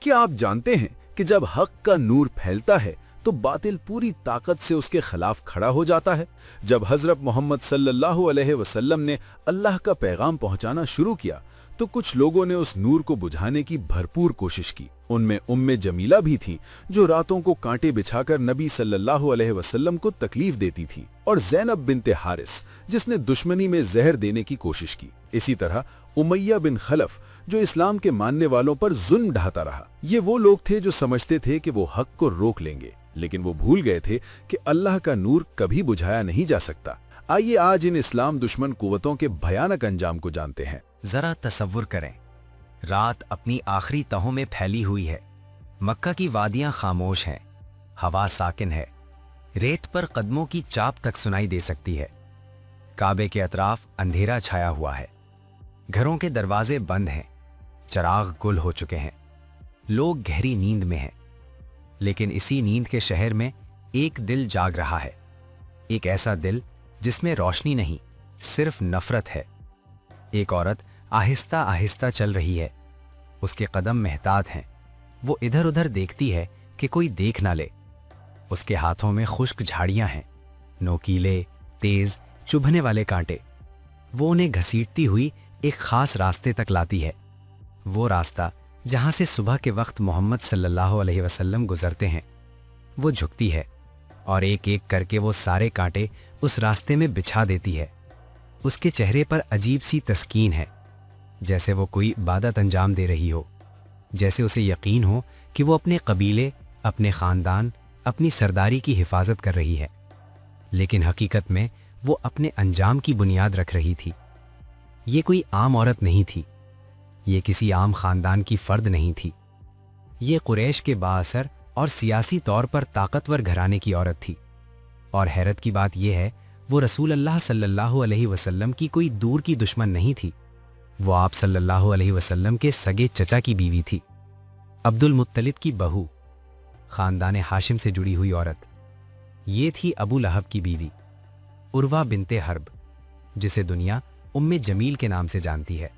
क्या आप जानते हैं कि जब हक का नूर फैलता है तो बातिल पूरी ताकत से उसके खिलाफ खड़ा हो जाता है। जब हजरत मोहम्मद सल्लल्लाहु अलैहि वसल्लम ने अल्लाह का पैगाम पहुंचाना शुरू किया तो कुछ लोगों ने उस नूर को बुझाने की भरपूर कोशिश की। उनमें उम्मे जमीला भी थी जो रातों को कांटे बिछाकर नबी सल्लल्लाहु अलैहि वसल्लम को तकलीफ देती थी, और ज़ैनब बिन्ते हारिस जिसने दुश्मनी में जहर देने की कोशिश की। इसी तरह उमैया बिन खलफ जो इस्लाम के मानने वालों पर जुल्म ढाता रहा। ये वो लोग थे जो समझते थे कि वो हक को रोक लेंगे, लेकिन वो भूल गए थे कि अल्लाह का नूर कभी बुझाया नहीं जा सकता। आइए आज इन इस्लाम दुश्मन कुव्वतों के भयानक अंजाम को जानते हैं। जरा तसव्वुर करें, रात अपनी आखिरी तहों में फैली हुई है, मक्का की वादियां खामोश हैं, हवा साकिन है, रेत पर कदमों की चाप तक सुनाई दे सकती है। काबे के अतराफ अंधेरा छाया हुआ है, घरों के दरवाजे बंद हैं, चराग गुल हो चुके हैं, लोग गहरी नींद में हैं। लेकिन इसी नींद के शहर में एक दिल जाग रहा है, एक ऐसा दिल जिसमें रोशनी नहीं, सिर्फ नफरत है। एक औरत आहिस्ता आहिस्ता चल रही है, उसके कदम महतात हैं, वो इधर उधर देखती है कि कोई देख ना ले। उसके हाथों में खुश्क झाड़ियां हैं, नोकीले, तेज, चुभने वाले कांटे। वो उन्हें घसीटती हुई एक खास रास्ते तक लाती है, वो रास्ता जहां से सुबह के वक्त मोहम्मद सल्लल्लाहु अलैहि वसल्लम गुजरते हैं। वो झुकती है और एक एक करके वो सारे कांटे उस रास्ते में बिछा देती है। उसके चेहरे पर अजीब सी तस्कीन है, जैसे वो कोई इबादत अंजाम दे रही हो, जैसे उसे यकीन हो कि वो अपने कबीले, अपने खानदान, अपनी सरदारी की हिफाजत कर रही है। लेकिन हकीकत में वो अपने अंजाम की बुनियाद रख रही थी। ये कोई आम औरत नहीं थी, ये किसी आम खानदान की फर्द नहीं थी, ये कुरैश के बाअसर और सियासी तौर पर ताकतवर घराने की औरत थी। और हैरत की बात यह है, वो रसूल अल्लाह सल्लल्लाहु अलैहि वसल्लम की कोई दूर की दुश्मन नहीं थी, वो आप सल्लल्लाहु अलैहि वसल्लम के सगे चचा की बीवी थी, अब्दुल मुत्तलिब की बहू, खानदान हाशिम से जुड़ी हुई औरत। ये थी अबू लहब की बीवी, उर्वा बिन्ते हर्ब, जिसे दुनिया उम्मे जमील के नाम से जानती है।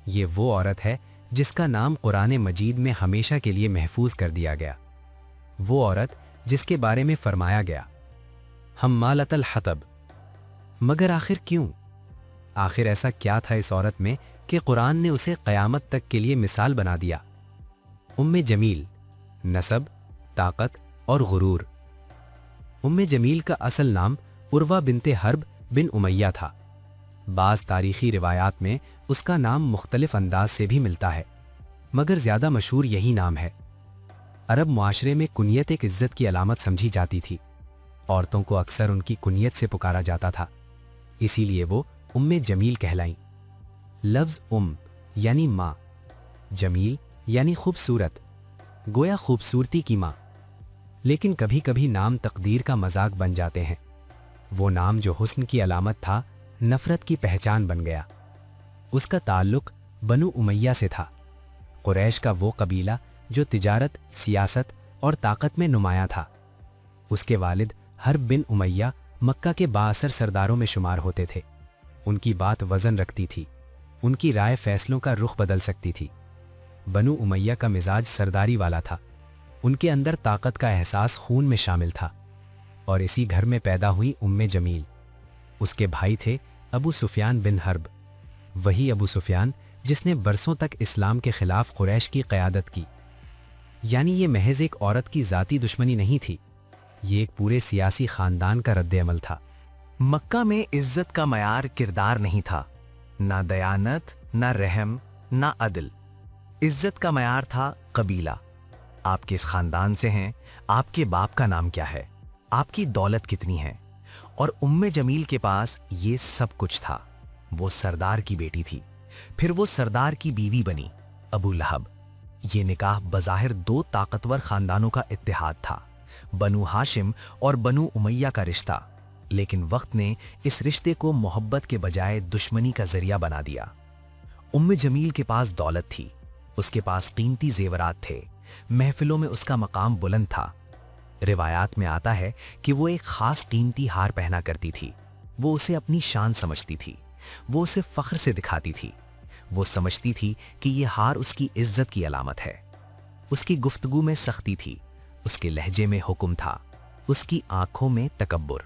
ये वो औरत है जिसका नाम कुरान मजीद में हमेशा के लिए महफूज कर दिया गया। वो औरत जिसके बारे में फरमाया गया, हम्मालतल हतब। मगर आखिर क्यों? आखिर ऐसा क्या था इस औरत में कि कुरान ने उसे क़यामत तक के लिए मिसाल बना दिया? उम्मे जमील, नसब, ताकत और गुरूर। उम्मे जमील का असल नाम उर्वा बिन्ते हर्ब बिन उमैया था। बाज़ तारीखी रिवायात में उसका नाम मुख्तलिफ अंदाज से भी मिलता है, मगर ज़्यादा मशहूर यही नाम है। अरब मुआशरे में कुनियत एक इज़्ज़त की अलामत समझी जाती थी। औरतों को अक्सर उनकी कुनियत से पुकारा जाता था, इसीलिए वो उम्मे जमील कहलाईं। लफ्ज़ यानी माँ, जमील यानी खूबसूरत, गोया खूबसूरती की माँ। लेकिन कभी कभी नाम तकदीर का मजाक बन जाते हैं। वो नाम जो हुस्न की अलामत था, नफरत की पहचान बन गया। उसका ताल्लुक बनु उमैया से था, कुरैश का वो कबीला जो तिजारत, सियासत और ताकत में नुमाया था। उसके वालिद हर्ब बिन उमैया मक्का के बाअसर सरदारों में शुमार होते थे। उनकी बात वजन रखती थी, उनकी राय फैसलों का रुख बदल सकती थी। बनु उमैया का मिजाज सरदारी वाला था, उनके अंदर ताकत का एहसास खून में शामिल था। और इसी घर में पैदा हुई उम्मे जमील। उसके भाई थे अबू सुफियान बिन हर्ब, वही अबू सुफियान जिसने बरसों तक इस्लाम के खिलाफ कुरैश की क़यादत की। यानी ये महज एक औरत की ज़ाती दुश्मनी नहीं थी, ये एक पूरे सियासी खानदान का रद्द-ए-अमल था। मक्का में इज्जत का मयार किरदार नहीं था, ना दयानत, ना रहम, ना अदल। इज्जत का मयार था कबीला। आप किस खानदान से हैं, आपके बाप का नाम क्या है, आपकी दौलत कितनी है। और उम्मे जमील के पास ये सब कुछ था। वो सरदार की बेटी थी, फिर वो सरदार की बीवी बनी, अबू लहब। ये निकाह बज़ाहिर दो ताकतवर खानदानों का इत्तेहाद था, बनु हाशिम और बनु उमैया का रिश्ता। लेकिन वक्त ने इस रिश्ते को मोहब्बत के बजाय दुश्मनी का जरिया बना दिया। उम्मे जमील के पास दौलत थी, उसके पास कीमती जेवरात थे, महफिलों में उसका मकाम बुलंद था। रिवायात में आता है कि वो एक खास कीमती हार पहना करती थी। वो उसे अपनी शान समझती थी, वो उसे फख्र से दिखाती थी। वो समझती थी कि ये हार उसकी इज्जत की अलामत है। اس کی گفتگو میں سختی تھی، اس کے لہجے میں حکم تھا، اس کی آنکھوں میں تکبر۔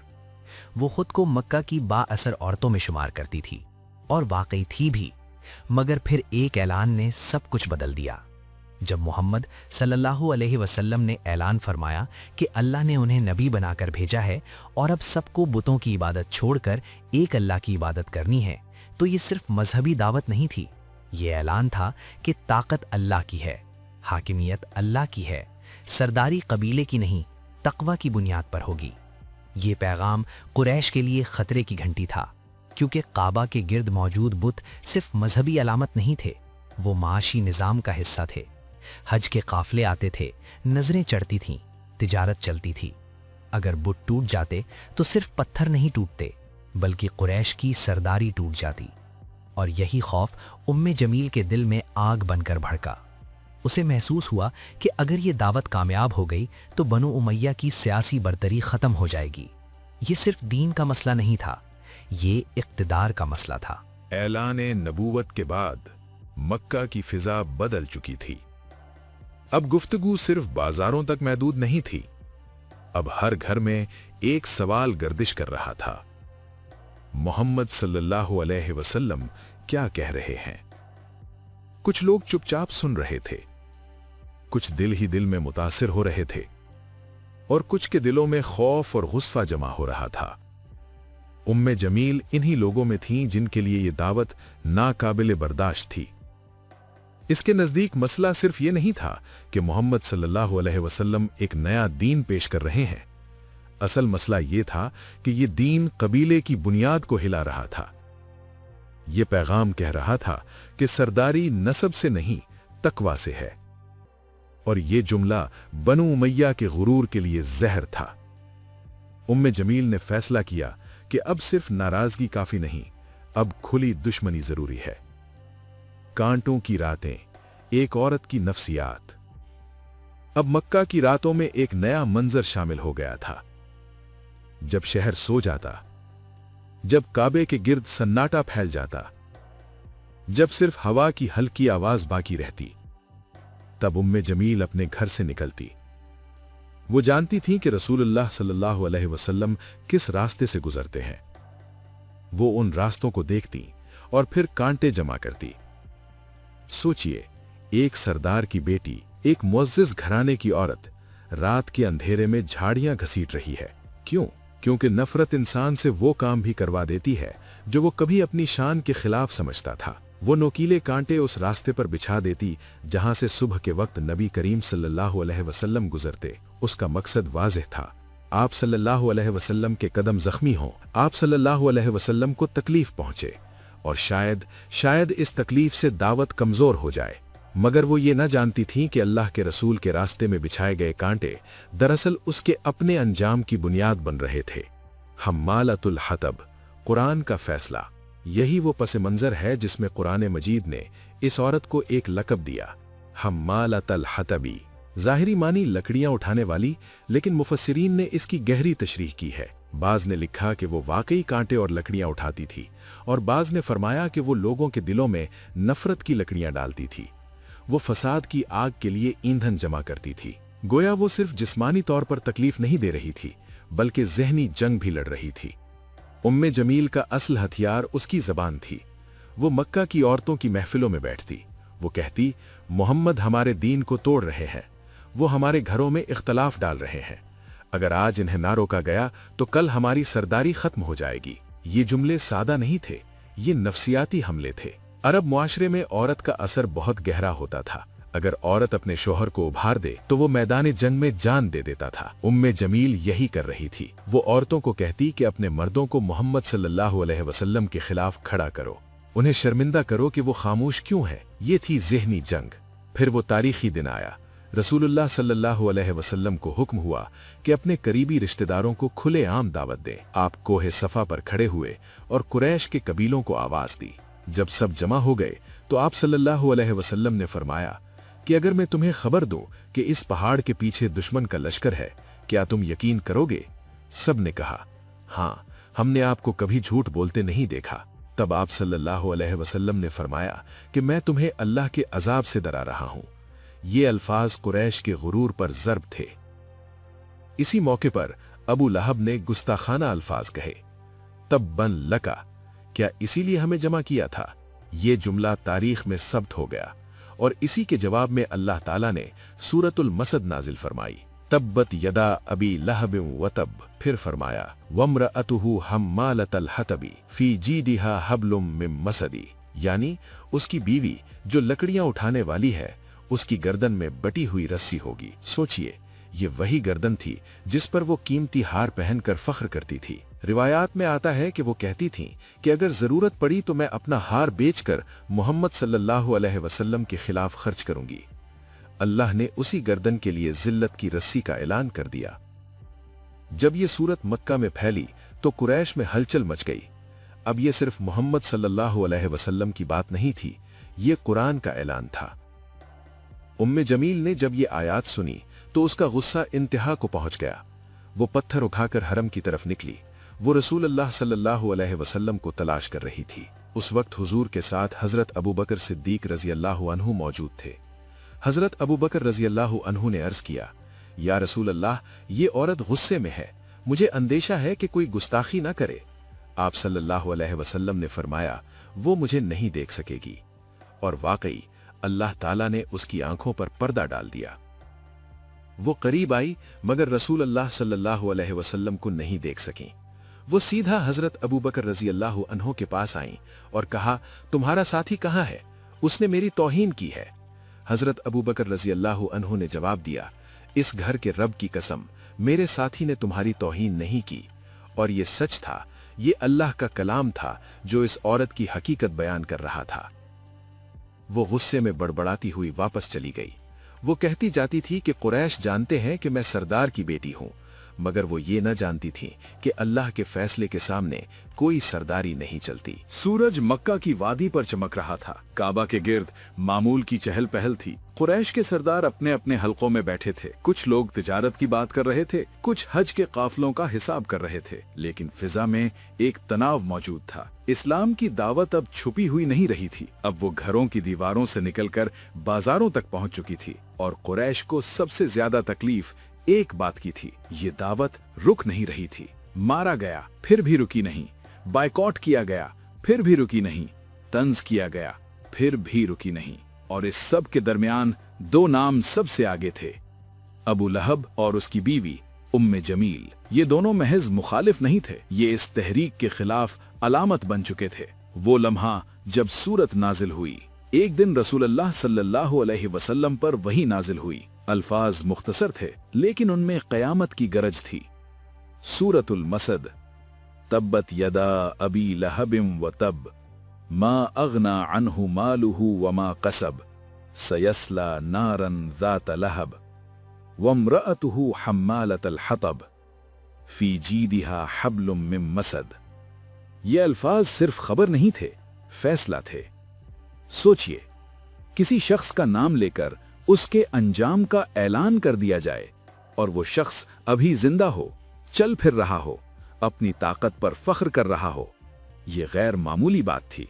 وہ خود کو مکہ کی با اثر عورتوں میں شمار کرتی تھی، اور واقعی تھی بھی، مگر پھر ایک اعلان نے سب کچھ بدل دیا۔ جب محمد صلی اللہ علیہ وسلم نے اعلان فرمایا کہ اللہ نے انہیں نبی بنا کر بھیجا ہے اور اب سب کو بتوں کی عبادت چھوڑ کر ایک اللہ کی عبادت کرنی ہے، تو یہ صرف مذہبی دعوت نہیں تھی، یہ اعلان تھا کہ طاقت اللہ کی ہے، حاکمیت اللہ کی ہے، سرداری قبیلے کی نہیں، تقوی کی بنیاد پر ہوگی۔ یہ پیغام قریش کے لیے خطرے کی گھنٹی تھا، کیونکہ کعبہ کے گرد موجود بت صرف مذہبی علامت نہیں تھے، وہ معاشی نظام کا حصہ تھے۔ حج کے قافلے آتے تھے، نظریں چڑھتی تھیں، تجارت چلتی تھی۔ اگر بت ٹوٹ جاتے تو صرف پتھر نہیں ٹوٹتے، بلکہ قریش کی سرداری ٹوٹ جاتی۔ اور یہی خوف ام جمیل کے دل میں آگ بن کر بھڑکا۔ اسے محسوس ہوا کہ اگر یہ دعوت کامیاب ہو گئی تو بنو امیہ کی سیاسی برتری ختم ہو جائے گی۔ یہ صرف دین کا مسئلہ نہیں تھا، یہ اقتدار کا مسئلہ تھا۔ اعلان نبوت کے بعد مکہ کی فضا بدل چکی تھی۔ اب گفتگو صرف بازاروں تک محدود نہیں تھی، اب ہر گھر میں ایک سوال گردش کر رہا تھا: محمد صلی اللہ علیہ وسلم کیا کہہ رہے ہیں؟ کچھ لوگ چپ چاپ سن رہے تھے، کچھ دل ہی دل میں متاثر ہو رہے تھے، اور کچھ کے دلوں میں خوف اور غصہ جمع ہو رہا تھا۔ ام جمیل انہی لوگوں میں تھیں جن کے لیے یہ دعوت ناقابل برداشت تھی۔ اس کے نزدیک مسئلہ صرف یہ نہیں تھا کہ محمد صلی اللہ علیہ وسلم ایک نیا دین پیش کر رہے ہیں، اصل مسئلہ یہ تھا کہ یہ دین قبیلے کی بنیاد کو ہلا رہا تھا۔ یہ پیغام کہہ رہا تھا کہ سرداری نسب سے نہیں، تقوی سے ہے، اور یہ جملہ بنو امیہ کے غرور کے لیے زہر تھا۔ ام جمیل نے فیصلہ کیا کہ اب صرف ناراضگی کافی نہیں، اب کھلی دشمنی ضروری ہے۔ کانٹوں کی راتیں، ایک عورت کی نفسیات۔ اب مکہ کی راتوں میں ایک نیا منظر شامل ہو گیا تھا۔ جب شہر سو جاتا، جب کعبے کے گرد سناٹا پھیل جاتا، جب صرف ہوا کی ہلکی آواز باقی رہتی، تب ام جمیل اپنے گھر سے نکلتی۔ وہ جانتی تھیں کہ رسول اللہ صلی اللہ علیہ وسلم کس راستے سے گزرتے ہیں۔ وہ ان راستوں کو دیکھتی اور پھر کانٹے جمع کرتی۔ سوچئے، ایک سردار کی بیٹی، ایک معزز گھرانے کی عورت رات کے اندھیرے میں جھاڑیاں گھسیٹ رہی ہے۔ کیوں؟ کیونکہ نفرت انسان سے وہ کام بھی کروا دیتی ہے جو وہ کبھی اپنی شان کے خلاف سمجھتا تھا۔ وہ نوکیلے کانٹے اس راستے پر بچھا دیتی جہاں سے صبح کے وقت نبی کریم صلی اللہ علیہ وسلم گزرتے۔ اس کا مقصد واضح تھا، آپ صلی اللہ علیہ وسلم کے قدم زخمی ہوں، آپ صلی اللہ علیہ وسلم کو تکلیف پہنچے، اور شاید اس تکلیف سے دعوت کمزور ہو جائے۔ مگر وہ یہ نہ جانتی تھیں کہ اللہ کے رسول کے راستے میں بچھائے گئے کانٹے دراصل اس کے اپنے انجام کی بنیاد بن رہے تھے۔ حمالۃ الحطب، قرآن کا فیصلہ۔ یہی وہ پس منظر ہے جس میں قرآن مجید نے اس عورت کو ایک لقب دیا، حمالۃ الحطبی۔ ظاہری معنی لکڑیاں اٹھانے والی، لیکن مفسرین نے اس کی گہری تشریح کی ہے۔ بعض نے لکھا کہ وہ واقعی کانٹے اور لکڑیاں اٹھاتی تھی، اور بعض نے فرمایا کہ وہ لوگوں کے دلوں میں نفرت کی لکڑیاں ڈالتی تھی۔ وہ فساد کی آگ کے لیے ایندھن جمع کرتی تھی۔ گویا وہ صرف جسمانی طور پر تکلیف نہیں دے رہی تھی، بلکہ ذہنی جنگ بھی لڑ رہی تھی۔ ام جمیل کا اصل ہتھیار اس کی زبان تھی۔ وہ مکہ کی عورتوں کی محفلوں میں بیٹھتی، وہ کہتی، محمد ہمارے دین کو توڑ رہے ہیں، وہ ہمارے گھروں میں اختلاف ڈال رہے ہیں، اگر آج انہیں نہ روکا گیا تو کل ہماری سرداری ختم ہو جائے گی۔ یہ جملے سادہ نہیں تھے، یہ نفسیاتی حملے تھے۔ عرب معاشرے میں عورت کا اثر بہت گہرا ہوتا تھا۔ اگر عورت اپنے شوہر کو ابھار دے تو وہ میدان جنگ میں جان دے دیتا تھا۔ ام جمیل یہی کر رہی تھی۔ وہ عورتوں کو کہتی کہ اپنے مردوں کو محمد صلی اللہ علیہ وسلم کے خلاف کھڑا کرو، انہیں شرمندہ کرو کہ وہ خاموش کیوں ہے۔ یہ تھی ذہنی جنگ۔ پھر وہ تاریخی دن آیا۔ رسول اللہ صلی اللہ علیہ وسلم کو حکم ہوا کہ اپنے قریبی رشتہ داروں کو کھلے عام دعوت دیں۔ آپ کوہ صفا پر کھڑے ہوئے اور قریش کے قبیلوں کو آواز دی۔ جب سب جمع ہو گئے تو آپ صلی اللہ علیہ وسلم نے فرمایا کہ اگر میں تمہیں خبر دوں کہ اس پہاڑ کے پیچھے دشمن کا لشکر ہے، کیا تم یقین کرو گے؟ سب نے کہا، ہاں، ہم نے آپ کو کبھی جھوٹ بولتے نہیں دیکھا۔ تب آپ صلی اللہ علیہ وسلم نے فرمایا کہ میں تمہیں اللہ کے عذاب سے ڈرا رہا ہوں۔ ये अल्फाज कुरैश के गुरूर पर ज़र्ब थे। इसी मौके पर अबू लहब ने गुस्ताखाना अल्फाज कहे, तब बन लका, क्या इसीलिए हमें जमा किया था? ये जुमला तारीख में सब्त हो गया और इसी के जवाब में अल्लाह ताला ने सूरतुल मसद नाजिल फरमाई, तब्बत यदा अबी लहब व तब। फिर फरमाया, वम्रअतुहु हम्मालतल हतबी फी जीदिहा हब्लुम मिन मसदी, यानी उसकी बीवी जो लकड़ियां उठाने वाली है, उसकी गर्दन में बटी हुई रस्सी होगी। सोचिए, ये वही गर्दन थी जिस पर वो कीमती हार पहनकर फख्र करती थी। रिवायात में आता है कि वो कहती थीं कि अगर जरूरत पड़ी तो मैं अपना हार बेचकर मोहम्मद सल्लल्लाहु अलैहि वसल्लम के खिलाफ खर्च करूंगी। अल्लाह ने उसी गर्दन के लिए जिल्लत की रस्सी का ऐलान कर दिया। जब ये सूरत मक्का में फैली तो कुरैश में हलचल मच गई। अब ये सिर्फ मोहम्मद सल्लल्लाहु अलैहि वसल्लम की बात नहीं थी, ये कुरान का ऐलान था। उम्मे जमील ने जब ये आयात सुनी तो उसका गुस्सा इंतहा को पहुंच गया। वो पत्थर उठाकर हरम की तरफ निकली। वो रसूलुल्लाह सल्लल्लाहु अलैहि वसल्लम को तलाश कर रही थी। उस वक्त हुजूर के साथ हजरत अबू बकर सिद्दीक रजी अल्लाह अन्हु मौजूद थे। हजरत अबू बकर रजी अल्लाह अन्हु ने अर्ज किया, या रसूल अल्लाह, ये औरत गुस्से में है, मुझे अंदेशा है कि कोई गुस्ताखी ना करे। आप सल्लल्लाहु अलैहि वसल्लम ने फरमाया, वो मुझे नहीं देख सकेगी। और वाकई अल्लाह ताला ने उसकी आंखों पर पर्दा डाल दिया। वो करीब आई मगर रसूल अल्लाह सल्लल्लाहु अलैहि वसल्लम को नहीं देख सकी। वो सीधा हजरत अबू बकर रजी अल्लाह अन्हो के पास आई और कहा, तुम्हारा साथी कहाँ है? उसने मेरी तौहीन की है। हजरत अबू बकर रजी अल्लाह अन्हो ने जवाब दिया, इस घर के रब की कसम, मेरे साथी ने तुम्हारी तौहीन नहीं की। और ये सच था, ये अल्लाह का कलाम था जो इस औरत की हकीकत बयान कर रहा था। वो गुस्से में बड़बड़ाती हुई वापस चली गई। वो कहती जाती थी कि कुरैश जानते हैं कि मैं सरदार की बेटी हूं, मगर वो ये न जानती थी कि अल्लाह के फैसले के सामने कोई सरदारी नहीं चलती। सूरज मक्का की वादी पर चमक रहा था। काबा के गिर्द मामूल की चहल पहल थी। कुरैश के सरदार अपने अपने हलकों में बैठे थे। कुछ लोग तिजारत की बात कर रहे थे, कुछ हज के काफलों का हिसाब कर रहे थे। लेकिन फिजा में एक तनाव मौजूद था। इस्लाम की दावत अब छुपी हुई नहीं रही थी। अब वो घरों की दीवारों से निकलकर बाजारों तक पहुंच चुकी थी। और कुरैश को सबसे ज्यादा तकलीफ एक बात की थी, ये दावत रुक नहीं रही थी। मारा गया, फिर भी रुकी नहीं। बायकॉट किया गया, फिर भी रुकी नहीं। तंज किया गया, फिर भी रुकी नहीं। और इस सब के दरमियान दो नाम सबसे आगे थे, अबू लहब और उसकी बीवी उम्मे जमील। ये दोनों महज मुखालिफ नहीं थे, ये इस तहरीक के खिलाफ अलामत बन चुके थे। वो लम्हा जब सूरत नाजिल हुई। एक दिन रसूलुल्लाह सल्लल्लाहु अलैहि वसल्लम पर वही नाजिल हुई। अल्फाज मुख्तसर थे लेकिन उनमें कयामत की गरज थी। सूरतुल मसद, तब्बत यदा अबी लहबिम व तब, मा अगना अन्हु मालुहु व मा कसब, सयस्ला नारन ज़ात लहब, वम्रअतुहु हम्मालतल हतब, फी जीदिहा हब्लुम मिन मसद। ये अल्फाज सिर्फ खबर नहीं थे, फैसला थे। सोचिए, किसी शख्स का नाम लेकर उसके अंजाम का ऐलान कर दिया जाए और वो शख्स अभी जिंदा हो, चल फिर रहा हो, अपनी ताकत पर फख्र कर रहा हो। ये गैर मामूली बात थी।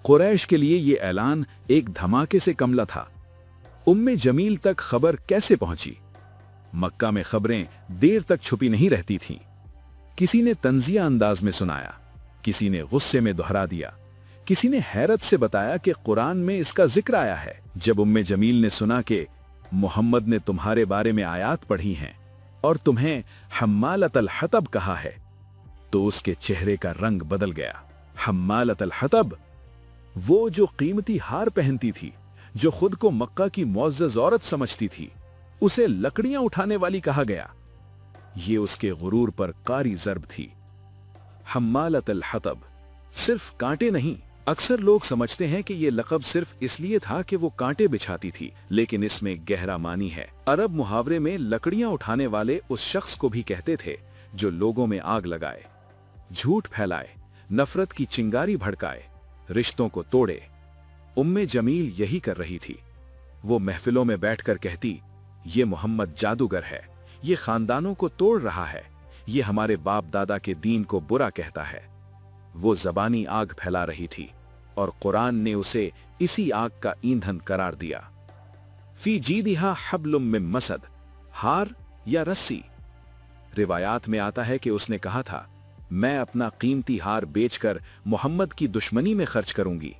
कुरैश के लिए ये ऐलान एक धमाके से कम न था। उम्मे जमील तक खबर कैसे पहुंची? मक्का में खबरें देर तक छुपी नहीं रहती थीं। किसी ने तंजिया अंदाज में सुनाया, किसी ने गुस्से में दोहरा दिया, किसी ने हैरत से बताया कि कुरान में इसका जिक्र आया है। जब उम्मे जमील ने सुना कि मोहम्मद ने तुम्हारे बारे में आयात पढ़ी हैं और तुम्हें हम्मालतल हतब कहा है, तो उसके चेहरे का रंग बदल गया। हम्मालतल हतब, वो जो कीमती हार पहनती थी, जो खुद को मक्का की मुअज़्ज़ज़ औरत समझती थी, उसे लकड़ियां उठाने वाली कहा गया। ये उसके गुरूर पर कारी ज़र्ब थी। हम्मालतल हतब सिर्फ कांटे नहीं। अक्सर लोग समझते हैं कि यह लक़ब सिर्फ इसलिए था कि वो कांटे बिछाती थी, लेकिन इसमें गहरा मानी है। अरब मुहावरे में लकड़ियां उठाने वाले उस शख्स को भी कहते थे जो लोगों में आग लगाए, झूठ फैलाए, नफरत की चिंगारी भड़काए, रिश्तों को तोड़े। उम्मे जमील यही कर रही थी। वो महफिलों में बैठकर कहती, ये मोहम्मद जादूगर है, ये खानदानों को तोड़ रहा है, ये हमारे बाप दादा के दीन को बुरा कहता है। वो ज़बानी आग फैला रही थी और कुरान ने उसे इसी आग का ईंधन करार दिया। फी जीदिहा हब्लुम मिन मसद, हार या रस्सी। रिवायात में आता है कि उसने कहा था, मैं अपना कीमती हार बेचकर मोहम्मद की दुश्मनी में खर्च करूंगी।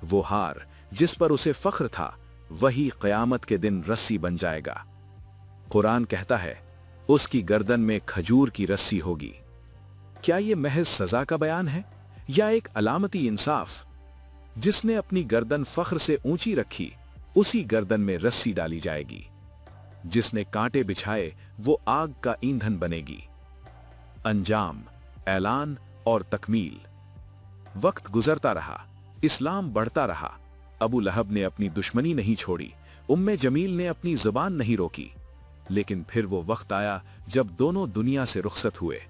वो हार जिस पर उसे फख्र था वही क़यामत के दिन रस्सी बन जाएगा। कुरान कहता है, उसकी गर्दन में खजूर की रस्सी होगी। क्या ये महज सजा का बयान है या एक अलामती इंसाफ? जिसने अपनी गर्दन फख्र से ऊंची रखी, उसी गर्दन में रस्सी डाली जाएगी। जिसने कांटे बिछाए वो आग का ईंधन बनेगी। अंजाम, ऐलान और तकमील। वक्त गुजरता रहा, इस्लाम बढ़ता रहा। अबू लहब ने अपनी दुश्मनी नहीं छोड़ी, उम्मे जमील ने अपनी जुबान नहीं रोकी। लेकिन फिर वो वक्त आया जब दोनों दुनिया से रुखसत हुए।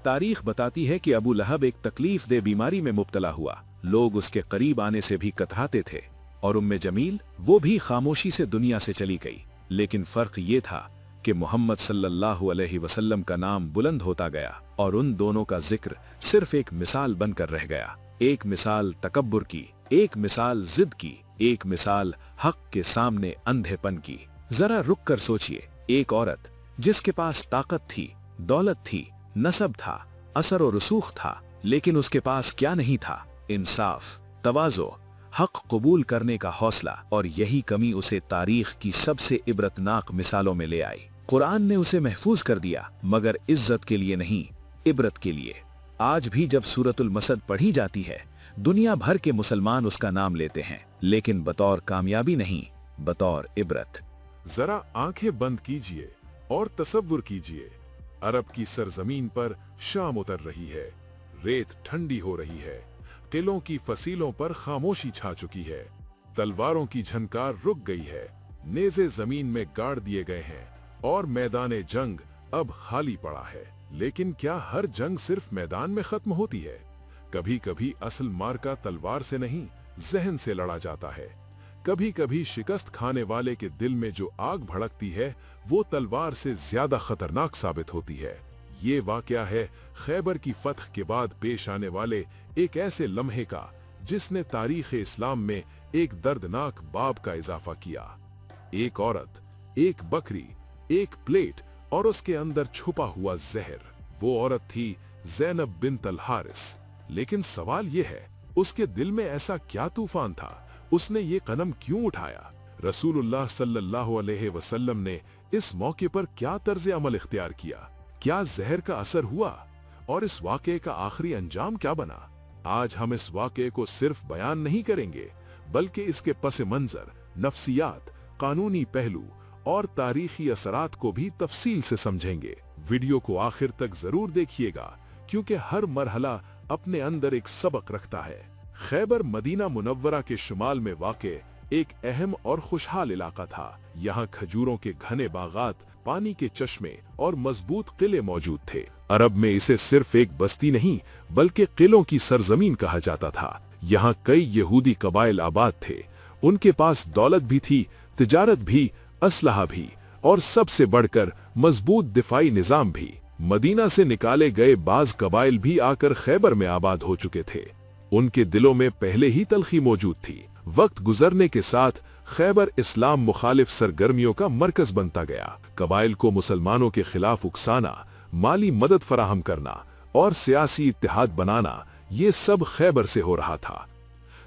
तारीख बताती है कि अबू लहब एक तकलीफ दे बीमारी में मुब्तला हुआ। लोग उसके करीब आने से भी कतराते थे और उम्मे जमील वो भी खामोशी से दुनिया से चली गई। लेकिन फर्क ये था कि मोहम्मद सल्लल्लाहु अलैहि वसल्लम का नाम बुलंद होता गया और उन दोनों का जिक्र सिर्फ एक मिसाल बनकर रह गया। एक मिसाल तकब्बुर की, एक मिसाल जिद की, एक मिसाल हक के सामने अंधेपन की। जरा रुक कर सोचिए, एक औरत जिसके पास ताकत थी, दौलत थी, नसब था, असर और रसूख था, लेकिन उसके पास क्या नहीं था? इंसाफ, तवाज़ो, हक कबूल करने का हौसला। और यही कमी उसे तारीख की सबसे इबरतनाक मिसालों में ले आई। कुरान ने उसे महफूज कर दिया, मगर इज्जत के लिए नहीं, इबरत के लिए। आज भी जब सूरतुल मसद पढ़ी जाती है, दुनिया भर के मुसलमान उसका नाम लेते हैं, लेकिन बतौर कामयाबी नहीं, बतौर इबरत। जरा आंखें बंद कीजिए और तसव्वुर कीजिए, अरब की सरजमीन पर शाम उतर रही है, रेत ठंडी हो रही है, किलों की फसीलों पर खामोशी छा चुकी है, तलवारों की झनकार रुक गई है, नेज़े जमीन में गाड़ दिए गए हैं और मैदान जंग अब खाली पड़ा है। लेकिन क्या हर जंग सिर्फ मैदान में खत्म होती है? कभी कभी असल मार्का तलवार से नहीं, जहन से लड़ा जाता है। कभी कभी शिकस्त खाने वाले के दिल में जो आग भड़कती है वो तलवार से ज्यादा खतरनाक साबित होती है। ये वाकया है खैबर की फतह के बाद पेश आने वाले एक ऐसे लम्हे का जिसने तारीख इस्लाम में एक दर्दनाक बाब का इजाफा किया। एक औरत, एक बकरी, एक प्लेट और उसके अंदर छुपा हुआ जहर। वो औरत थी ज़ैनब बिन्त अल हारिस। लेकिन सवाल ये है, उसके दिल में ऐसा क्या तूफान था? उसने ये कदम क्यों उठाया? रसूलुल्लाह सल्लल्लाहु अलैहि वसल्लम ने इस मौके पर क्या तर्ज अमल इख्तियार किया? क्या जहर का असर हुआ? और इस वाक़े का आखिरी अंजाम क्या बना? आज हम इस वाक़े को सिर्फ बयान नहीं करेंगे, बल्कि इसके पस मंजर, नफ्सियात, कानूनी पहलू और तारीखी असरात को भी तफसील से समझेंगे। वीडियो को आखिर तक जरूर देखिएगा, क्योंकि हर मरहला अपने अंदर एक सबक रखता है। खैबर मदीना मुनव्वरा के शुमाल में वाक़े एक अहम और खुशहाल इलाका था। यहाँ खजूरों के घने बागात, पानी के चश्मे और मजबूत किले मौजूद थे। अरब में इसे सिर्फ एक बस्ती नहीं, बल्कि किलों की सरजमीन कहा जाता था। यहाँ कई यहूदी कबाइल आबाद थे। उनके पास दौलत भी थी, तिजारत भी, असलहा भी और सबसे बढ़कर मजबूत दिफाई निजाम भी। मदीना से निकाले गए बाज कबाइल भी आकर खैबर में आबाद हो चुके थे। उनके दिलों में पहले ही तलखी मौजूद थी। वक्त गुजरने के साथ खैबर इस्लाम मुखालिफ सरगर्मियों का मरकज बनता गया। कबाइल को मुसलमानों के खिलाफ उकसाना, माली मदद फराहम करना और सियासी इत्तेहाद बनाना, ये सब खैबर से हो रहा था।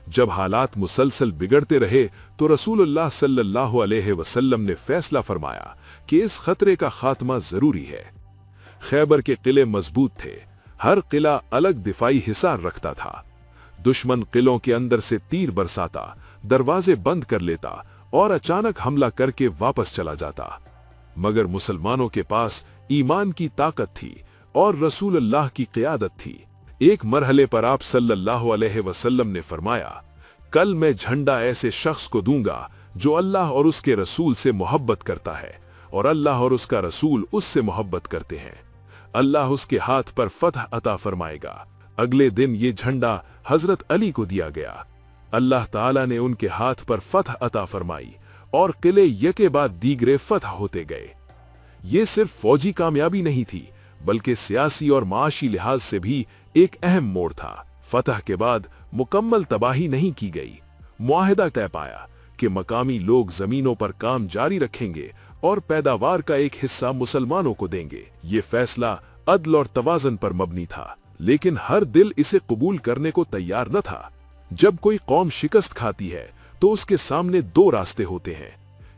जब हालात मुसलसल बिगड़ते रहे तो रसूलुल्लाह सल्लल्लाहु अलैहि वसल्लम ने फैसला फरमाया कि इस खतरे का खात्मा जरूरी है। खैबर के किले मजबूत थे। हर किला अलग दिफाई हिसार रखता था। दुश्मन किलों के अंदर से तीर बरसाता, दरवाजे बंद कर लेता और अचानक हमला करके वापस चला जाता। मगर मुसलमानों के पास ईमान की ताकत थी और रसूलुल्लाह की क़ियादत थी। एक मरहले पर आप सल्लल्लाहु अलैहि वसल्लम ने फरमाया, कल मैं झंडा ऐसे शख्स को दूंगा जो अल्लाह और उसके रसूल से मोहब्बत करता है और अल्लाह और उसका रसूल उससे मोहब्बत करते हैं। अल्लाह उसके हाथ पर फतह अता फरमाएगा। अगले दिन ये झंडा हजरत अली को दिया गया। अल्लाह ताला ने उनके हाथ पर फतह अता फरमाई और किले यके बाद दीगरे फतह होते गए। ये सिर्फ फौजी कामयाबी नहीं थी, बल्कि सियासी और माशी लिहाज से भी एक अहम मोड़ था। फतह के बाद मुकम्मल तबाही नहीं की गई। मुआहिदा तय पाया कि मकामी लोग जमीनों पर काम जारी रखेंगे और पैदावार का एक हिस्सा मुसलमानों को देंगे। ये फैसला अदल और तवाज़न पर मबनी था, लेकिन हर दिल इसे कबूल करने को तैयार न था। जब कोई कौम शिकस्त खाती है तो उसके सामने दो रास्ते होते हैं,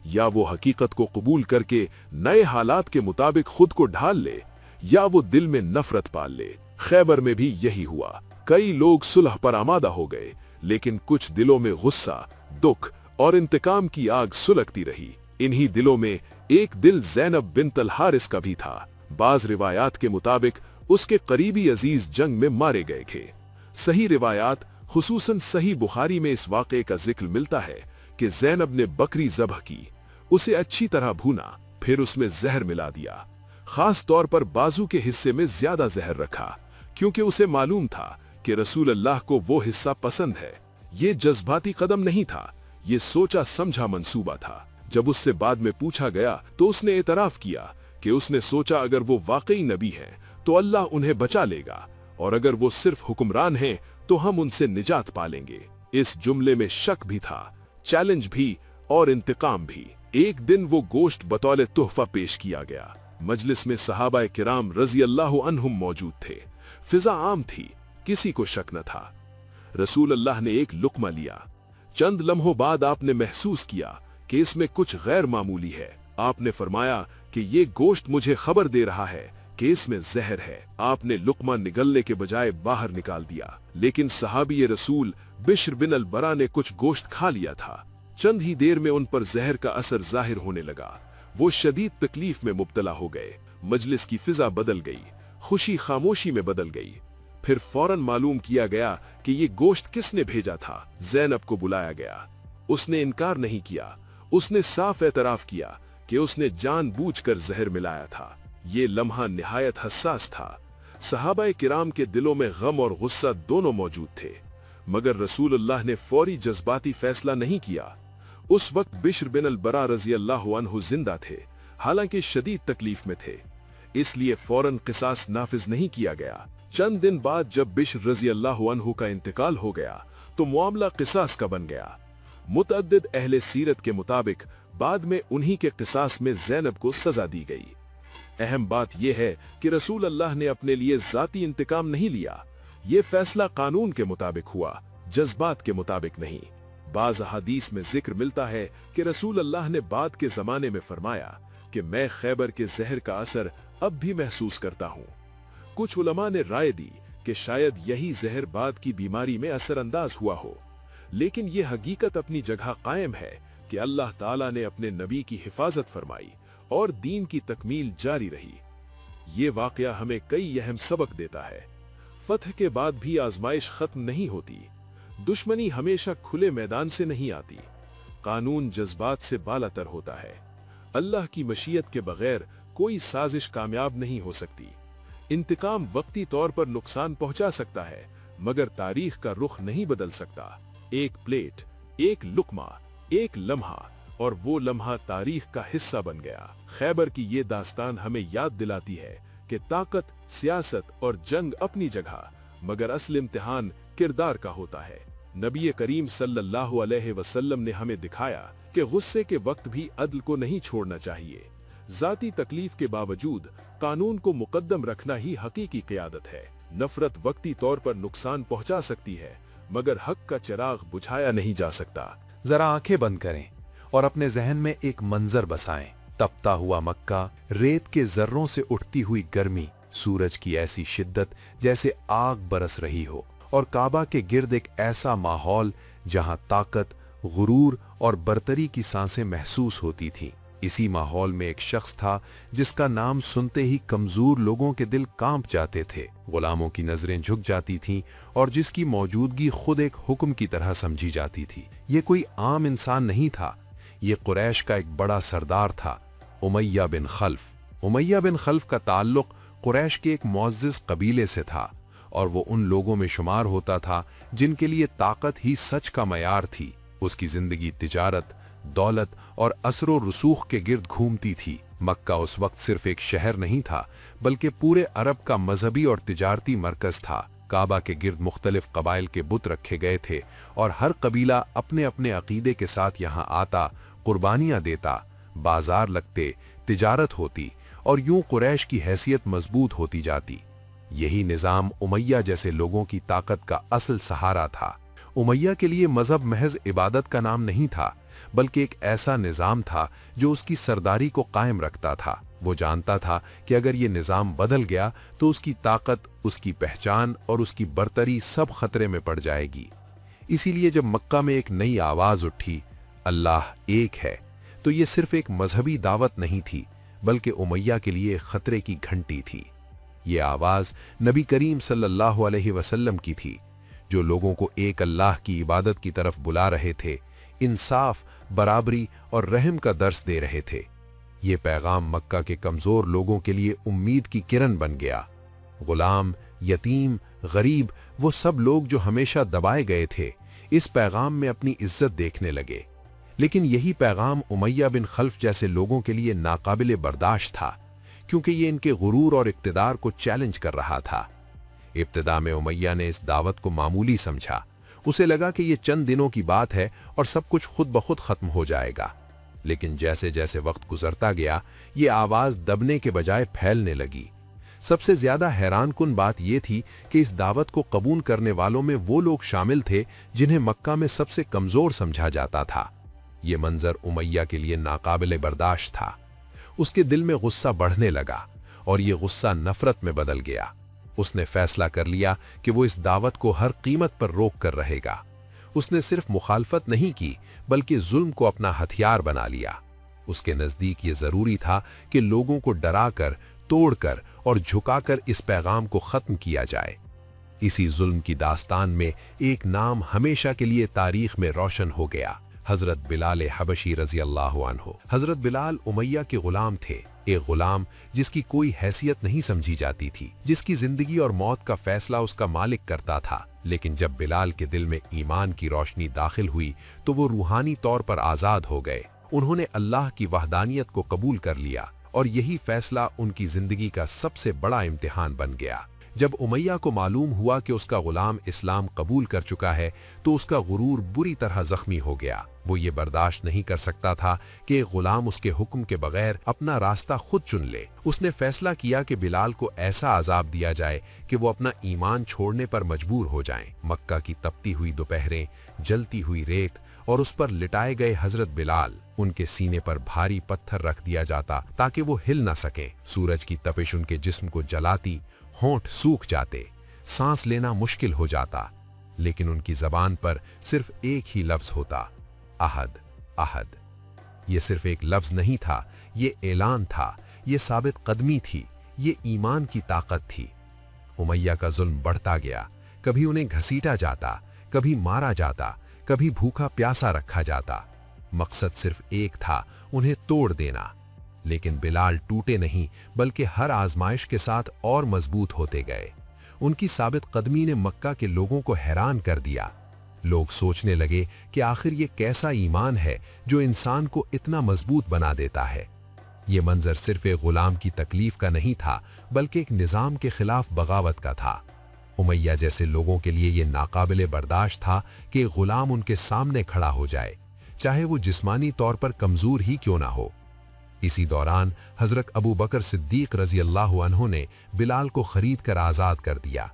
या वो हकीकत को कबूल करके नए हालात के मुताबिक खुद को ढाल ले, या वो दिल में नफरत पाल ले। खैबर में भी यही हुआ। कई लोग सुलह पर आमादा हो गए, लेकिन कुछ दिलों में गुस्सा, दुख और इंतकाम की आग सुलगती रही। इन्हीं दिलों में एक दिल ज़ैनब बिन्त अल हारिस का भी था। बाज रिवायात के मुताबिक उसके करीबी अजीज जंग में मारे गए थे। सही रिवायात खुसूसन सही बुखारी में इस वाक़े का जिक्र मिलता है कि ज़ैनब ने बकरी ज़बह की, उसे अच्छी तरह भूना, फिर उसमें जहर मिला दिया। खास तौर पर बाजू के हिस्से में ज्यादा जहर रखा, क्योंकि उसे मालूम था कि रसूल अल्लाह को वो हिस्सा पसंद है। ये जज्बाती कदम नहीं था, ये सोचा समझा मंसूबा था। जब उससे बाद में पूछा गया तो उसने एतराफ किया कि उसने सोचा अगर वो वाकई नबी हैं तो अल्लाह उन्हें बचा लेगा, और अगर वो सिर्फ हुक्मरान हैं तो हम उनसे निजात पालेंगे। इस जुमले में शक भी था, चैलेंज भी और इंतकाम भी। एक दिन वो गोश्त बतौले तोहफा पेश किया गया। मजलिस में सहाबाए किराम रजी अल्लाह अन्हुम मौजूद थे। फिजा आम थी, किसी को शक न था। रसूल अल्लाह ने एक लुकमा लिया। चंद लम्हों बाद आपने महसूस किया कि इसमें कुछ गैर मामूली है। आपने फरमाया कि ये गोश्त मुझे खबर दे रहा है कि इसमें जहर है। आपने लुकमा निगलने के बजाय बाहर निकाल दिया, लेकिन सहाबी रसूल बिश्र बिन अल बरा ने कुछ गोश्त खा लिया था। चंद ही देर में उन पर जहर का असर जाहिर होने लगा। वो शदीद तकलीफ में मुब्तला हो गए। मजलिस की फिजा बदल गई, खुशी खामोशी में बदल गई। फिर फौरन मालूम किया गया कि ये गोश्त किसने भेजा था। ज़ैनब को बुलाया गया। उसने इनकार नहीं किया, उसने साफ एतराफ किया कि उसने जानबूझकर जहर मिलाया था। ये लम्हा निहायत हसास था। सहाबाए किराम के दिलों में गम और गुस्सा दोनों मौजूद थे, मगर रसूलुल्लाह ने फौरी जज्बाती फैसला नहीं किया। उस वक्त बिश्र बिन अल बरा रजी अल्लाह अन्हु जिंदा थे, हालांकि शदीद तकलीफ में थे, इसलिए फौरन किसास नाफिज नहीं किया गया। चंद दिन बाद जब बिश्र रजी अल्लाह अन्हु का इंतकाल हो गया तो मामला किसास का बन गया। मुतअद्दिद अहले सीरत के मुताबिक बाद में उन्हीं के किसास में ज़ैनब को सजा दी गई। अहम बात यह है कि रसूल अल्लाह ने अपने लिए जाती इंतकाम नहीं लिया। ये फैसला कानून के मुताबिक हुआ, जज्बात के मुताबिक नहीं। बाज़ हदीस में जिक्र मिलता है कि रसूल अल्लाह ने बाद के जमाने में फरमाया कि मैं खैबर के जहर का असर अब भी महसूस करता हूँ। कुछ उलमा ने राय दी कि शायद यही जहर बाद की बीमारी में असरअंदाज हुआ हो, लेकिन ये हकीकत अपनी जगह कायम है कि अल्लाह ताला ने अपने नबी की हिफाजत फरमाई और दीन की तकमील जारी रही। ये वाकया हमें कई अहम सबक देता है। फतह के बाद भी आजमाइश खत्म नहीं होती। दुश्मनी हमेशा खुले मैदान से नहीं आती। कानून जज्बात से बालातर होता है। अल्लाह की मशीयत के बगैर कोई साजिश कामयाब नहीं हो सकती। इंतकाम वक्ती तौर पर नुकसान पहुंचा सकता है, मगर तारीख का रुख नहीं बदल सकता। एक प्लेट, एक लुकमा, एक लम्हा, और वो लम्हा तारीख का हिस्सा बन गया। खैबर की ये दास्तान हमें याद दिलाती है कि ताकत, सियासत और जंग अपनी जगह, मगर असल इम्तिहान किरदार का होता है। नबी करीम सल्लल्लाहु अलैहि वसल्लम ने हमें दिखाया कि गुस्से के वक्त भी अदल को नहीं छोड़ना चाहिए। जाती तकलीफ के बावजूद कानून को मुकद्दम रखना ही हकीकी क़ियादत है। नफरत वक्ती तौर पर नुकसान पहुंचा सकती है, मगर हक का चिराग बुझाया नहीं जा सकता। जरा आंखें बंद करें और अपने जहन में एक मंजर बसाएं। तपता हुआ मक्का, रेत के जर्रों से उठती हुई गर्मी, सूरज की ऐसी शिद्दत जैसे आग बरस रही हो, और काबा के गिर्द एक ऐसा माहौल जहां ताकत, गुरूर और बरतरी की सांसें महसूस होती थीं। इसी माहौल में एक शख्स था जिसका नाम सुनते ही कमजोर लोगों के दिल कांप जाते थे, गुलामों की नजरें झुक जाती थीं और जिसकी मौजूदगी खुद एक हुक्म की तरह समझी जाती थी। ये कोई आम इंसान नहीं था, ये कुरैश का एक बड़ा सरदार था, उमैया बिन खल्फ। उमैया बिन खल्फ का ताल्लुक कुरैश के एक मुअज़्ज़िज़ कबीले से था, और वो उन लोगों में शुमार होता था जिनके लिए ताकत ही सच का मयार थी। उसकी जिंदगी तिजारत, दौलत और असरो रसूख के गिर्द घूमती थी। मक्का उस वक्त सिर्फ एक शहर नहीं था, बल्कि पूरे अरब का मजहबी और तिजारती मरकज था। काबा के गिर्द मुख्तलिफ कबाइल के बुत रखे गए थे और हर कबीला अपने अपने अकीदे के साथ यहाँ आता, कुर्बानियां देता, बाजार लगते, तिजारत होती और यूं कुरैश की हैसियत मजबूत होती जाती। यही निजाम उमैया जैसे लोगों की ताकत का असल सहारा था। उमैया के लिए मजहब महज इबादत का नाम नहीं था, बल्कि एक ऐसा निजाम था जो उसकी सरदारी को कायम रखता था। वो जानता था कि अगर ये निजाम बदल गया तो उसकी ताकत, उसकी पहचान और उसकी बरतरी सब खतरे में पड़ जाएगी। इसीलिए जब मक्का में एक नई आवाज उठी, अल्लाह एक है, तो ये सिर्फ एक मजहबी दावत नहीं थी, बल्कि उमैया के लिए खतरे की घंटी थी। ये आवाज नबी करीम सल्लल्लाहु अलैहि वसल्लम की थी, जो लोगों को एक अल्लाह की इबादत की तरफ बुला रहे थे, इंसाफ, बराबरी और रहम का दर्स दे रहे थे। ये पैगाम मक्का के कमजोर लोगों के लिए उम्मीद की किरण बन गया। गुलाम, यतीम, गरीब, वो सब लोग जो हमेशा दबाए गए थे, इस पैगाम में अपनी इज्जत देखने लगे। लेकिन यही पैगाम उमैया बिन खल्फ जैसे लोगों के लिए नाकाबिले बर्दाश्त था, क्योंकि ये इनके गुरूर और इक्तिदार को चैलेंज कर रहा था। इब्तिदा में उमैया ने इस दावत को मामूली समझा। उसे लगा कि ये चंद दिनों की बात है और सब कुछ खुद ब खुद खत्म हो जाएगा। लेकिन जैसे जैसे वक्त गुजरता गया, ये आवाज दबने के बजाय फैलने लगी। सबसे ज्यादा हैरानकुन बात यह थी कि इस दावत को कबूल करने वालों में वो लोग शामिल थे जिन्हें मक्का में सबसे कमजोर समझा जाता था। ये मंजर उमैया के लिए नाकाबिले बर्दाश्त था। उसके दिल में गुस्सा बढ़ने लगा और ये गुस्सा नफरत में बदल गया। उसने फैसला कर लिया कि वो इस दावत को हर कीमत पर रोक कर रहेगा। उसने सिर्फ मुखालफत नहीं की, बल्कि जुल्म को अपना हथियार बना लिया। उसके नजदीक ये जरूरी था कि लोगों को डराकर, तोड़कर और झुकाकर इस पैगाम को खत्म किया जाए। इसी जुल्म की दास्तान में एक नाम हमेशा के लिए तारीख में रोशन हो गया, हजरत बिलाल हबशी रजी अल्लाह अन्हु। हजरत बिलाल उमैया के गुलाम थे, एक गुलाम जिसकी कोई हैसियत नहीं समझी जाती थी, जिसकी जिंदगी और मौत का फैसला उसका मालिक करता था। लेकिन जब बिलाल के दिल में ईमान की रोशनी दाखिल हुई तो वो रूहानी तौर पर आजाद हो गए। उन्होंने अल्लाह की वहदानियत को कबूल कर लिया और यही फैसला उनकी जिंदगी का सबसे बड़ा इम्तिहान बन गया। जब उमैया को मालूम हुआ कि उसका गुलाम इस्लाम कबूल कर चुका है तो उसका गुरूर बुरी तरह जख्मी हो गया। वो ये बर्दाश्त नहीं कर सकता था कि एक गुलाम उसके हुक्म के बगैर अपना रास्ता खुद चुन ले। उसने फैसला किया कि बिलाल को ऐसा अजाब दिया जाए कि वो अपना ईमान छोड़ने पर मजबूर हो जाएं। मक्का की तपती हुई दोपहरें, जलती हुई रेत और उस पर लिटाए गए हजरत बिलाल, उनके सीने पर भारी पत्थर रख दिया जाता ताकि वो हिल न सके। सूरज की तपिश उनके जिस्म को जलाती, होंठ सूख जाते, सांस लेना मुश्किल हो जाता। लेकिन उनकी जबान पर सिर्फ एक ही लफ्ज होता, अहद, अहद। ये सिर्फ एक लफ्ज नहीं था, ये ऐलान था, ये साबित कदमी थी, ये ईमान की ताकत थी। उमैया का जुल्म बढ़ता गया। कभी उन्हें घसीटा जाता, कभी मारा जाता, कभी भूखा प्यासा रखा जाता। मकसद सिर्फ एक था, उन्हें तोड़ देना। लेकिन बिलाल टूटे नहीं, बल्कि हर आजमाइश के साथ और मजबूत होते गए। उनकी साबित कदमी ने मक्का के लोगों को हैरान कर दिया। लोग सोचने लगे कि आखिर ये कैसा ईमान है जो इंसान को इतना मजबूत बना देता है। ये मंजर सिर्फ एक गुलाम की तकलीफ का नहीं था, बल्कि एक निजाम के खिलाफ बगावत का था। उमैया जैसे लोगों के लिए ये नाकाबिले बर्दाश्त था कि एक गुलाम उनके सामने खड़ा हो जाए, चाहे वो जिस्मानी तौर पर कमजोर ही क्यों ना हो। इसी दौरान हजरत अबू बकर सिद्दीक रजी अल्लाह अन्हु ने बिलाल को खरीद कर आजाद कर दिया।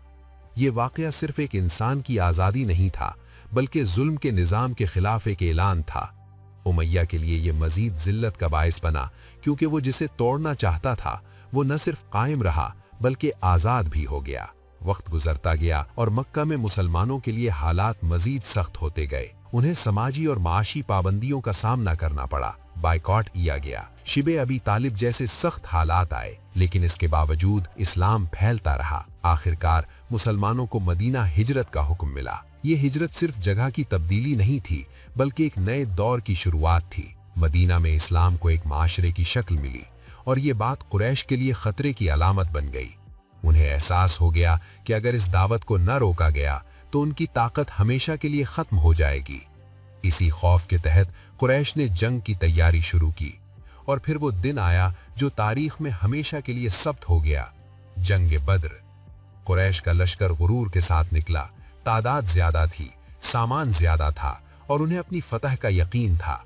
ये वाकया सिर्फ एक इंसान की आजादी नहीं था, बल्कि जुल्म के निजाम के खिलाफ एक ऐलान था। उमैया के लिए ये मजीद जिल्लत का बायस बना, क्योंकि वो जिसे तोड़ना चाहता था वो न सिर्फ कायम रहा बल्कि आजाद भी हो गया। वक्त गुजरता गया और मक्का में मुसलमानों के लिए हालात मजीद सख्त होते गए। उन्हें समाजी और माशी पाबंदियों का सामना करना पड़ा, बाइकॉट किया गया, शिबे अबी तालिब जैसे सख्त हालात आए। लेकिन इसके बावजूद इस्लाम फैलता रहा। आखिरकार मुसलमानों को मदीना हिजरत का हुक्म मिला। ये हिजरत सिर्फ जगह की तब्दीली नहीं थी, बल्कि एक नए दौर की शुरुआत थी। मदीना में इस्लाम को एक माशरे की शक्ल मिली और ये बात कुरैश के लिए खतरे की अलामत बन गई। उन्हें एहसास हो गया कि अगर इस दावत को न रोका गया तो उनकी ताकत हमेशा के लिए खत्म हो जाएगी। इसी खौफ के तहत कुरैश ने जंग की तैयारी शुरू की और फिर वो दिन आया जो तारीख में हमेशा के लिए सब्त हो गया, जंग बद्र। कुरैश का लश्कर गुरूर के साथ निकला। तादाद ज्यादा थी, सामान ज्यादा था और उन्हें अपनी फतह का यकीन था।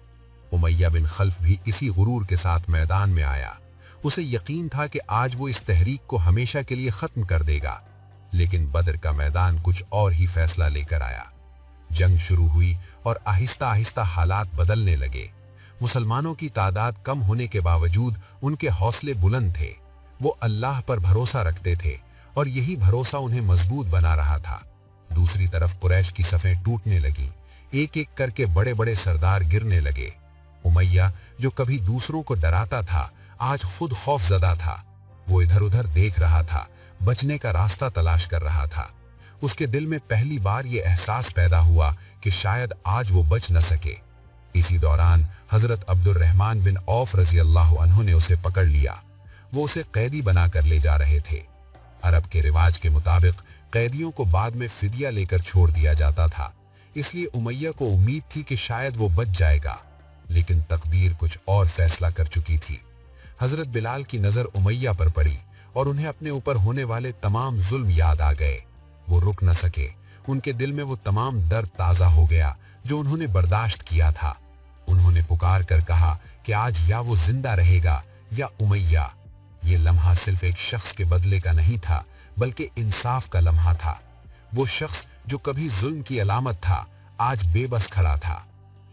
उमैया बिन खल्फ भी इसी गुरूर के साथ मैदान में आया। उसे यकीन था कि आज वो इस तहरीक को हमेशा के लिए खत्म कर देगा। लेकिन बदर का मैदान कुछ और ही फैसला लेकर आया। जंग शुरू हुई और आहिस्ता आहिस्ता हालात बदलने लगे। मुसलमानों की तादाद कम होने के बावजूद उनके हौसले बुलंद थे। वो अल्लाह पर भरोसा रखते थे और यही भरोसा उन्हें मजबूत बना रहा था। दूसरी तरफ कुरैश की सफें टूटने लगी। एक एक करके बड़े बड़े सरदार गिरने लगे। उमैया जो कभी दूसरों को डराता था, आज खुद खौफजदा था। वो इधर उधर देख रहा था, बचने का रास्ता तलाश कर रहा था। उसके दिल में पहली बार ये एहसास पैदा हुआ कि शायद आज वो बच न सके। इसी दौरान हजरत अब्दुर्रहमान बिन औफ रजी अल्लाह अन्हु ने उसे पकड़ लिया। वो उसे कैदी बनाकर ले जा रहे थे। अरब के रिवाज के मुताबिक कैदियों को बाद में फिदिया लेकर छोड़ दिया जाता था, इसलिए उमैया को उम्मीद थी कि शायद वो बच जाएगा। लेकिन तकदीर कुछ और फैसला कर चुकी थी। हजरत बिलाल की नजर उमैया पर पड़ी और उन्हें अपने ऊपर होने वाले तमाम जुल्म याद आ गए। वो रुक न सके। उनके दिल में वो तमाम दर्द ताजा हो गया जो उन्होंने बर्दाश्त किया था। उन्होंने पुकार कर कहा कि आज या वो जिंदा रहेगा या उमैया। ये लम्हा सिर्फ एक शख्स के बदले का नहीं था, बल्कि इंसाफ का लम्हा था। वो शख्स जो कभी जुल्म की अलामत था, आज बेबस खड़ा था।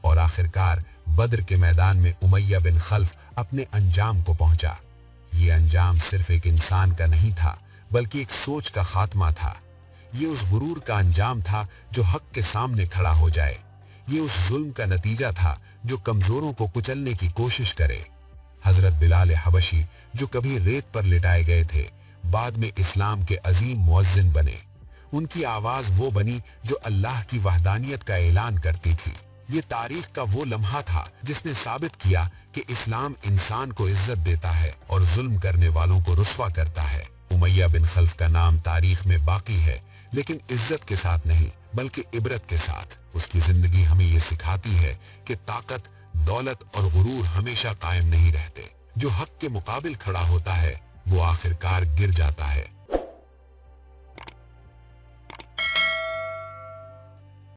और आखिरकार बद्र के मैदान में उमैया बिन खल्फ अपने अंजाम को पहुंचा। ये अंजाम सिर्फ एक इंसान का नहीं था, बल्कि एक सोच का खात्मा था। ये उस गुरूर का अंजाम था जो हक के सामने खड़ा हो जाए। ये उस जुल्म का नतीजा था जो कमजोरों को कुचलने की कोशिश करे। हजरत बिलाल हबशी जो कभी रेत पर लिटाए गए थे, बाद में इस्लाम के अजीम मुअज्जिन बने। उनकी आवाज वो बनी जो अल्लाह की वहदानियत का ऐलान करती थी। ये तारीख का वो लम्हा था जिसने साबित किया कि इस्लाम इंसान को इज्जत देता है और जुल्म करने वालों को रुस्वा करता है। उमैया बिन खल्फ का नाम तारीख में बाकी है, लेकिन इज्जत के साथ नहीं, बल्कि इबरत के साथ। उसकी जिंदगी हमें ये सिखाती है कि ताकत, दौलत और गुरूर हमेशा कायम नहीं रहते। जो हक के मुकाबिल खड़ा होता है वो आखिरकार गिर जाता है।